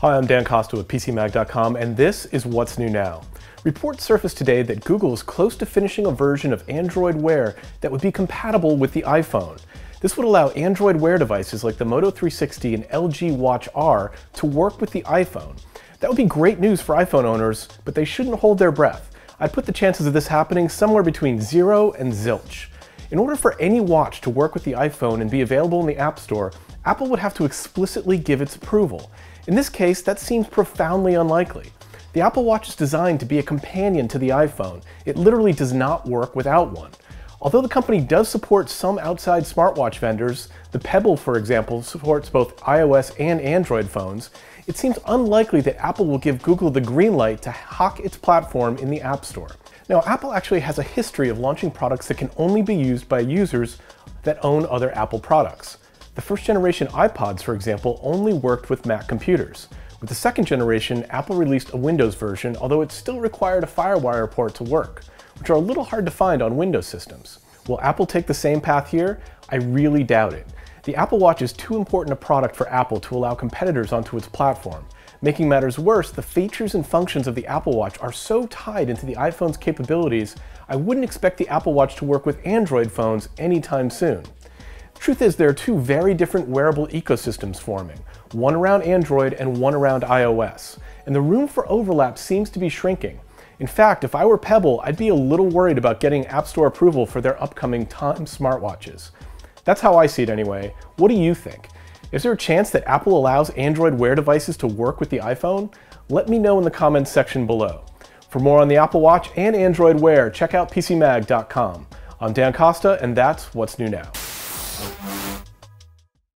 Hi, I'm Dan Costa with PCMag.com, and this is What's New Now. Reports surfaced today that Google is close to finishing a version of Android Wear that would be compatible with the iPhone. This would allow Android Wear devices like the Moto 360 and LG Watch R to work with the iPhone. That would be great news for iPhone owners, but they shouldn't hold their breath. I'd put the chances of this happening somewhere between 0 and zilch. In order for any watch to work with the iPhone and be available in the App Store, Apple would have to explicitly give its approval. In this case, that seems profoundly unlikely. The Apple Watch is designed to be a companion to the iPhone. It literally does not work without one. Although the company does support some outside smartwatch vendors, the Pebble, for example, supports both iOS and Android phones, it seems unlikely that Apple will give Google the green light to hawk its platform in the App Store. Now, Apple actually has a history of launching products that can only be used by users that own other Apple products. The first generation iPods, for example, only worked with Mac computers. With the second generation, Apple released a Windows version, although it still required a FireWire port to work, which are a little hard to find on Windows systems. Will Apple take the same path here? I really doubt it. The Apple Watch is too important a product for Apple to allow competitors onto its platform. Making matters worse, the features and functions of the Apple Watch are so tied into the iPhone's capabilities, I wouldn't expect the Apple Watch to work with Android phones anytime soon. The truth is, there are two very different wearable ecosystems forming, one around Android and one around iOS, and the room for overlap seems to be shrinking. In fact, if I were Pebble, I'd be a little worried about getting App Store approval for their upcoming Time smartwatches. That's how I see it anyway. What do you think? Is there a chance that Apple allows Android Wear devices to work with the iPhone? Let me know in the comments section below. For more on the Apple Watch and Android Wear, check out PCMag.com. I'm Dan Costa, and that's What's New Now.